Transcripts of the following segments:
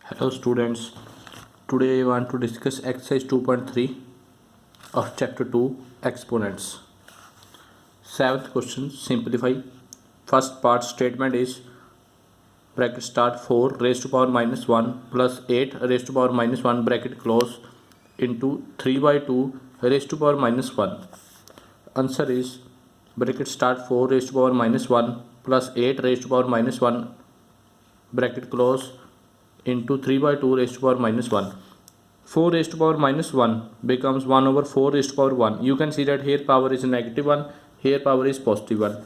Hello students, today I want to discuss exercise 2.3 of chapter 2 exponents. Seventh question, simplify. First part statement is bracket start 4 raised to power minus 1 plus 8 raised to power minus 1 bracket close into 3 by 2 raised to power minus 1. Answer is bracket start 4 raised to power minus 1 plus 8 raised to power minus 1 bracket close into 3 by 2 raised to power minus 1. 4 raised to power minus 1 becomes 1 over 4 raised to power 1. You can see that here power is negative 1, here power is positive 1.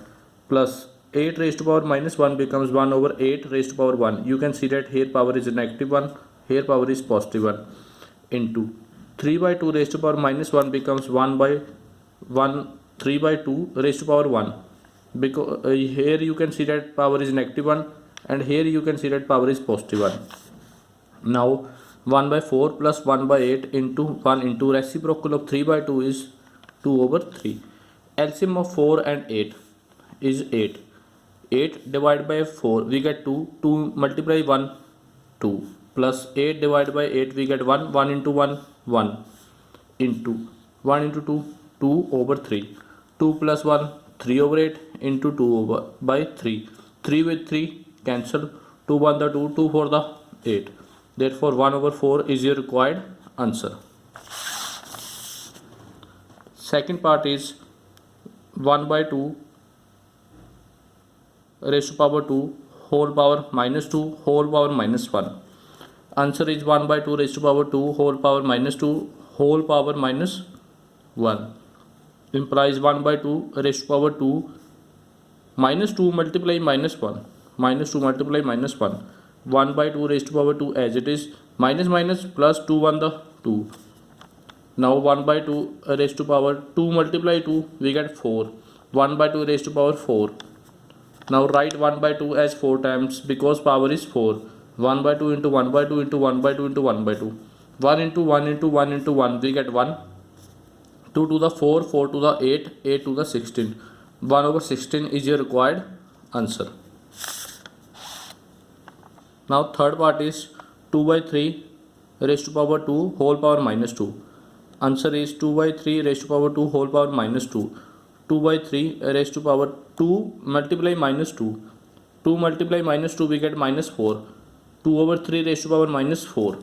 Plus 8 raised to power minus 1 becomes 1 over 8 raised to power 1. You can see that here power is negative 1, here power is positive 1. Into 3 by 2 raised to power minus 1 becomes 1 by 1 3 by 2 raised to power 1. Because here you can see that power is negative 1 and here you can see that power is positive 1. Now 1 by 4 plus 1 by 8 into 1 into reciprocal of 3 by 2 is 2 over 3. LCM of 4 and 8 is 8. 8 divided by 4 we get 2. 2 multiply 1 2 plus 8 divided by 8 we get 1. 1 into 1 1 into 1 into 2 2 over 3. 2 plus 1 3 over 8 into 2 over by 3. 3 with 3 cancel. 2 1 the 2, 2 for the 8. Therefore 1 over 4 is your required answer. Second part is 1 by 2 raised to power 2 whole power minus 2 whole power minus 1. Answer is 1 by 2 raised to power 2 whole power minus 2 whole power minus 1. Implies 1 by 2 raised to power 2 minus 2 multiply minus 1. Minus 2 multiply minus 1. 1 by 2 raised to power 2 as it is. Minus minus plus 2 1 the 2. Now 1 by 2 raised to power 2 multiply 2 we get 4. 1 by 2 raised to power 4. Now write 1 by 2 as 4 times because power is 4. 1 by 2 into 1 by 2 into 1 by 2 into 1 by 2. 1 into 1 into 1 into 1 we get 1. 2 to the 4, 4 to the 8, 8 to the 16. 1 over 16 is your required answer. Now third part is 2 by 3 raised to power 2 whole power minus 2. Answer is 2 by 3 raised to power 2 whole power minus 2. 2 by 3 raised to power 2 multiply minus 2. 2 multiply minus 2 we get minus 4. 2 over 3 raised to power minus 4.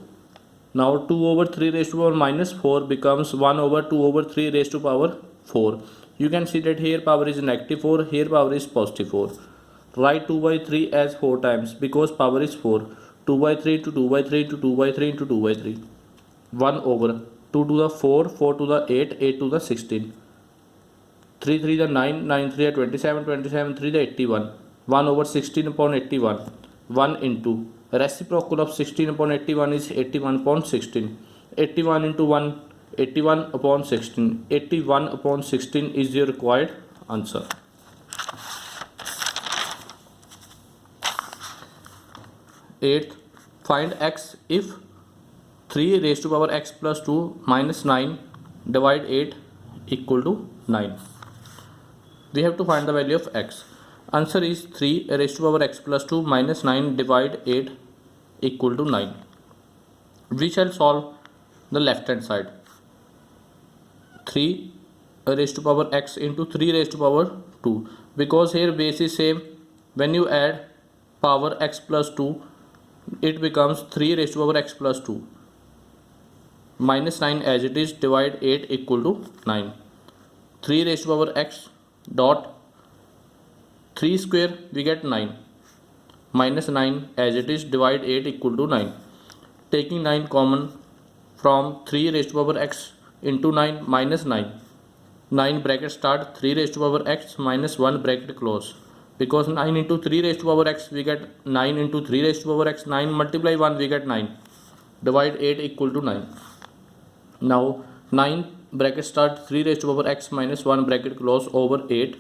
Now 2 over 3 raised to power minus 4 becomes 1 over 2 over 3 raised to power 4. You can see that here power is negative 4, here power is positive 4. Write 2 by 3 as 4 times because power is 4. 2 by 3 to 2 by 3 to 2 by 3 into 2 by 3. 1 over 2 to the 4, 4 to the 8, 8 to the 16. 3 3 the 9, 9 3 the 27, 27 3 the 81. 1 over 16 upon 81. 1 into reciprocal of 16 upon 81 is 81 upon 16. 81 into 1, 81 upon 16. 81 upon 16 is your required answer. Eighth, find x if 3 raised to power x plus 2 minus 9 divide 8 equal to 9. We have to find the value of x. Answer is 3 raised to power x plus 2 minus 9 divide 8 equal to 9. We shall solve the left hand side. 3 raised to power x into 3 raised to power 2 because here base is same. When you add power x plus 2 it becomes 3 raised to power x plus 2 minus 9 as it is divide 8 equal to 9. 3 raised to power x dot 3 square we get 9 minus 9 as it is divide 8 equal to 9. Taking 9 common from 3 raised to power x into 9 minus 9. 9 bracket start 3 raised to power x minus 1 bracket close. Because 9 into 3 raised to power x we get 9 into 3 raised to power x. 9 multiply 1 we get 9. Divide 8 equal to 9. Now 9 bracket start 3 raised to power x minus 1 bracket close over 8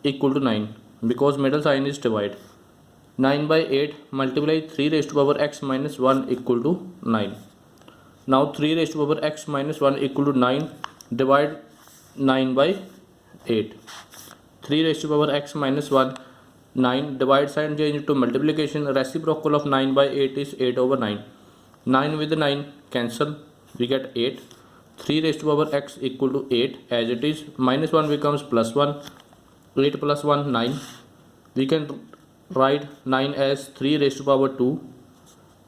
equal to 9. Because middle sign is divide. 9 by 8 multiply 3 raised to power x minus 1 equal to 9. Now 3 raised to power x minus 1 equal to 9. Divide 9 by 8. 3 raised to power x minus 1 9. Divide sign change into multiplication. Reciprocal of 9 by 8 is 8 over 9. 9 with 9 cancel, we get 8. 3 raised to power x equal to 8 as it is. Minus 1 becomes plus 1. 8 plus 1 9. We can write 9 as 3 raised to power 2.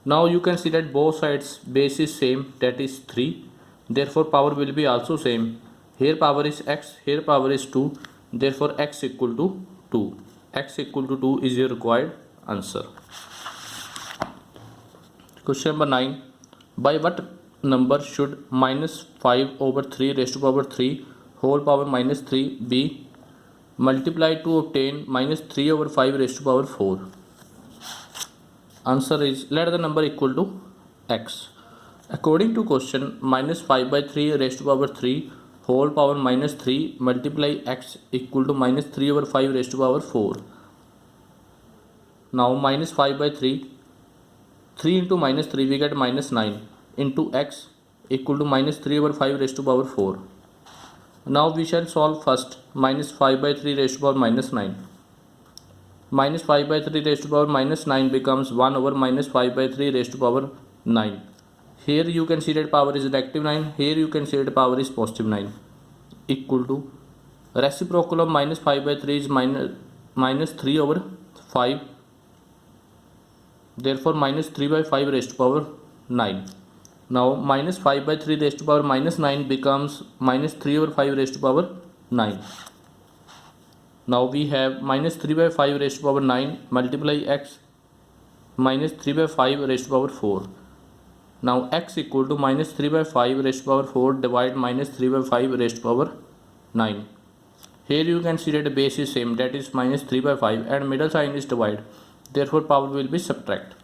Now you can see that both sides base is same, that is 3. Therefore power will be also same. Here power is x, here power is 2. Therefore x equal to 2. X equal to 2 is your required answer. Question number 9. By what number should minus 5 over 3 raised to power 3 whole power minus 3 be multiplied to obtain minus 3 over 5 raised to power 4? Answer is, let the number equal to x. According to question, minus 5 by 3 raised to power 3 whole power minus 3 multiply x equal to minus 3 over 5 raised to power 4. Now minus 5 by 3 into minus 3 we get minus 9 into x equal to minus 3 over 5 raised to power 4. Now we shall solve first minus 5 by 3 raised to power minus 9. Minus 5 by 3 raised to power minus 9 becomes 1 over minus 5 by 3 raised to power 9. Here you can see that power is negative 9. Here you can see that power is positive 9 equal to reciprocal of minus 5 by 3 is minus 3 over 5. Therefore minus 3 by 5 raised to power 9. Now minus 5 by 3 raised to power minus 9 becomes minus 3 over 5 raised to power 9. Now we have minus 3 by 5 raised to power 9 multiply x minus 3 by 5 raised to power 4. Now x equal to minus 3 by 5 raised to power 4 divide minus 3 by 5 raised to power 9. Here you can see that the base is same, that is minus 3 by 5 and middle sign is divide. Therefore power will be subtract.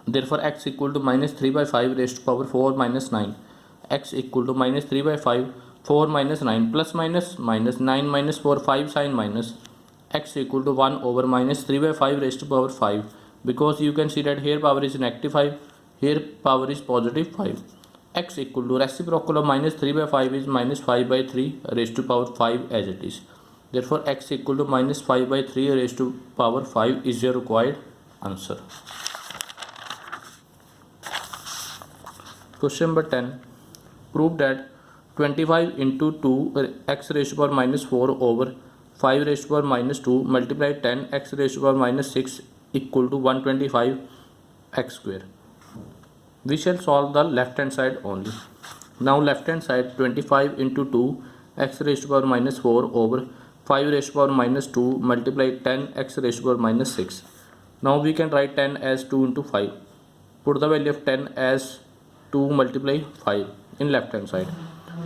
Therefore x equal to minus 3 by 5 raised to power 4 minus 9. X equal to minus 3 by 5 4 minus 9 plus minus minus 9 minus 4 5 sign minus. X equal to 1 over minus 3 by 5 raised to power 5, because you can see that here power is negative 5, here power is positive 5. X equal to reciprocal of minus 3 by 5 is minus 5 by 3 raised to power 5 as it is. Therefore x equal to minus 5 by 3 raised to power 5 is your required answer. Question number 10. Prove that 25 into 2 x raised to power minus 4 over 5 raised to power minus 2 multiply 10 x raised to power minus 6 equal to 125 x square. We shall solve the left hand side only. Now left hand side 25 into 2 x raised to power minus 4 over 5 raised to power minus 2 multiply 10 x raised to power minus 6. Now we can write 10 as 2 into 5. Put the value of 10 as 2 multiply 5 in left hand side.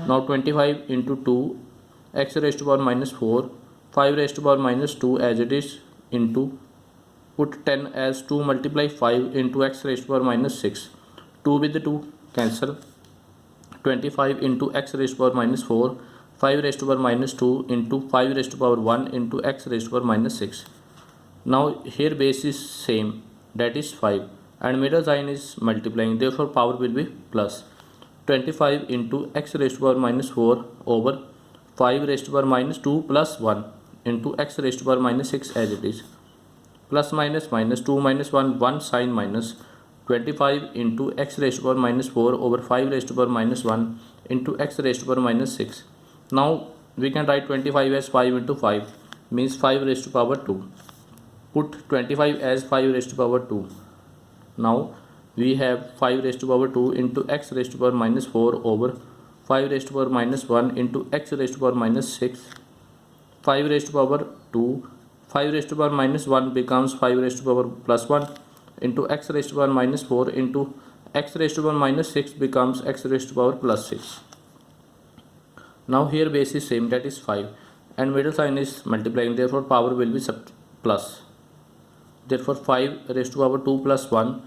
Now 25 into 2 x raised to power minus 4 5 raised to power minus 2 as it is into put 10 as 2 multiply 5 into x raised to power minus 6. 2 with the 2 cancel. 25 into x raised to power minus 4 5 raised to power minus 2 into 5 raised to power 1 into x raised to power minus 6. Now here base is same, that is 5 and middle sign is multiplying, therefore power will be plus. 25 into x raised to power minus 4 over 5 raised to power minus 2 plus 1 into x raised to power minus 6 as it is. Plus minus minus 2 minus 1 1 sign minus. 25 into x raised to power minus 4 over 5 raised to power minus 1 into x raised to power minus 6. Now we can write 25 as 5 into 5 means 5 raised to power 2. Put 25 as 5 raised to power 2. Now we have 5 raised to power 2 into x raised to power minus 4 over 5 raised to power minus 1 into x raised to power minus 6. 5 raised to power 2. 5 raised to power minus 1 becomes 5 raised to power plus 1 into x raised to power minus 4 into x raised to power minus 6 becomes x raised to power plus 6. Now here base is same, that is 5 and middle sign is multiplying, therefore power will be plus. Therefore 5 raised to power 2 plus 1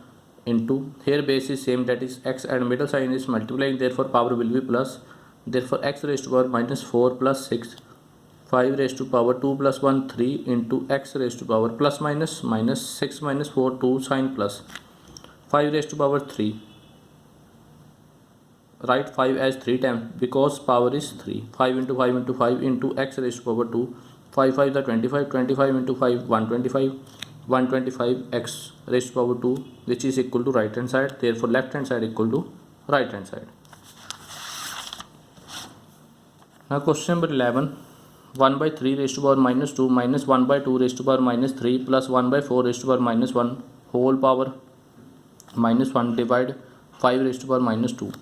into here base is same, that is x and middle sign is multiplying, therefore power will be plus. Therefore x raised to power minus 4 plus 6 5 raised to power 2 plus 1 3 into x raised to power plus minus minus 6 minus 4 2 sign plus 5 raised to power 3. Write 5 as 3 times because power is 3. 5 into 5 into 5 into x raised to power 2. 5 5 the 25. 25 into 5 125. 125x raised to power 2, which is equal to right hand side. Therefore left hand side equal to right hand side. Now question number 11. 1 by 3 raised to power minus 2 minus 1 by 2 raised to power minus 3 plus 1 by 4 raised to power minus 1 whole power minus 1 divide 5 raised to power minus 2.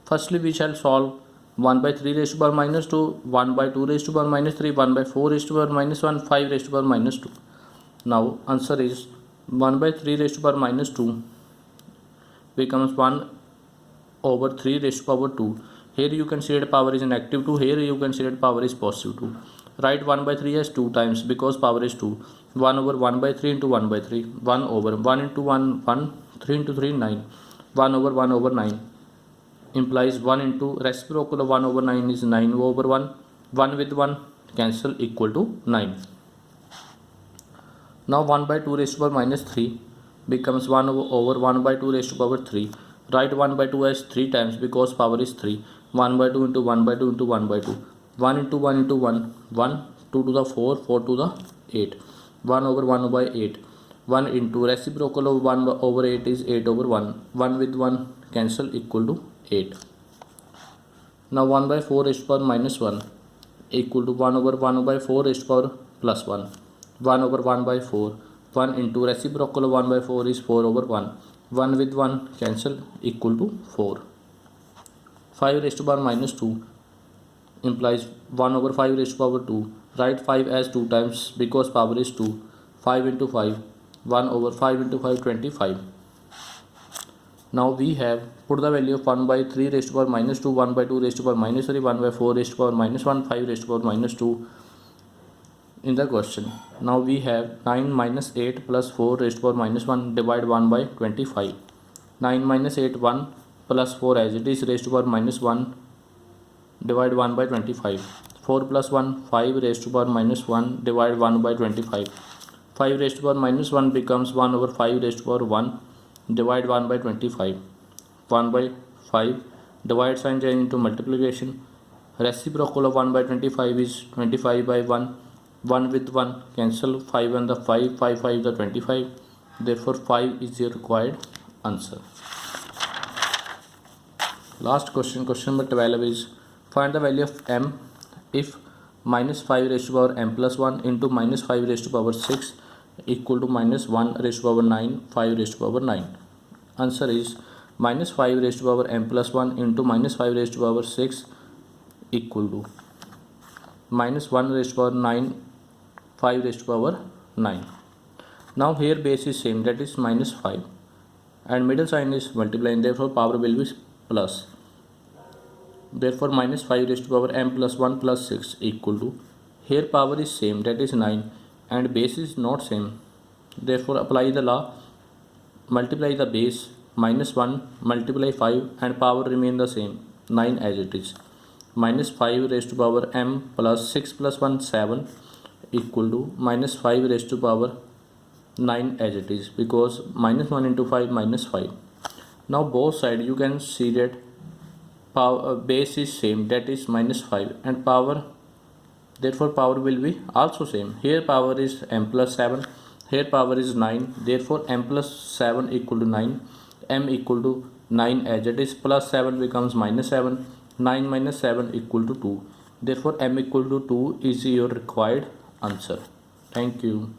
Firstly we shall solve 1 by 3 raised to power minus 2, 1 by 2 raised to power minus 3, 1 by 4 raised to power minus 1, 5 raised to power minus 2. Now answer is 1 by 3 raised to power minus 2 becomes 1 over 3 raised to power 2. Here you consider power is negative 2, here you consider power is positive 2. Write 1 by 3 as 2 times because power is 2. 1 over 1 by 3 into 1 by 3. 1 over 1 into 1, 1. 3 into 3, 9. 1 over 9 implies 1 into reciprocal of 1 over 9 is 9 over 1. 1 with 1 cancel equal to 9. Now 1 by 2 raised to power minus 3 becomes 1 over 1 by 2 raised to power 3. Write 1 by 2 as 3 times because power is 3. 1 by 2 into 1 by 2 into 1 by 2. 1 into 1 into 1. 1. 2 to the 4. 4 to the 8. 1 over 1 by 8. 1 into reciprocal of 1 over 8 is 8 over 1. 1 with 1 cancel equal to 8. Now 1 by 4 raised to power minus 1 equal to 1 over 1 by 4 raised to power plus 1. 1 over 1 by 4. 1 into reciprocal of 1 by 4 is 4 over 1. 1 with 1 cancel equal to 4. 5 raised to power minus 2 implies 1 over 5 raised to power 2. Write 5 as 2 times because power is 2. 5 into 5. 1 over 5 into 5, 25. Now we have put the value of 1 by 3 raised to power minus 2, 1 by 2 raised to power minus 3, 1 by 4 raised to power minus 1, 5 raised to power minus 2 in the question. Now we have 9 minus 8 plus 4 raised to power minus 1 divide 1 by 25. 9 minus 8 1 plus 4 as it is raised to power minus 1 divide 1 by 25. 4 plus 1 5 raised to power minus 1 divide 1 by 25. 5 raised to power minus 1 becomes 1 over 5 raised to power 1 divide 1 by 25. 1 by 5 divide sign change into multiplication. Reciprocal of 1 by 25 is 25 by 1. 1 with 1 cancel. 5 and the 5, 5 5 the 25. Therefore 5 is your required answer. Last question, question number 12 is find the value of m if minus 5 raised to power m plus 1 into minus 5 raised to power 6 equal to minus 1 raised to power 9, 5 raised to power 9. Answer is minus 5 raised to power m plus 1 into minus 5 raised to power 6 equal to minus 1 raised to power 9, 5 raised to power 9. Now here base is same, that is minus 5, and middle sign is multiplying, therefore power will be plus. Therefore minus 5 raised to power m plus 1 plus 6 equal to, here power is same, that is 9, and base is not same. Therefore apply the law, multiply the base, minus 1 multiply 5 and power remain the same, 9 as it is. Minus 5 raised to power m plus 6 plus 1 7 equal to minus 5 raised to power 9 as it is, because minus 1 into 5 minus 5. Now both sides you can see that power base is same, that is minus 5, and power, therefore power will be also same. Here power is m plus 7, here power is 9, therefore m plus 7 equal to 9, m equal to 9 as it is, plus 7 becomes minus 7, 9 minus 7 equal to 2. Therefore m equal to 2 is your required answer. Thank you.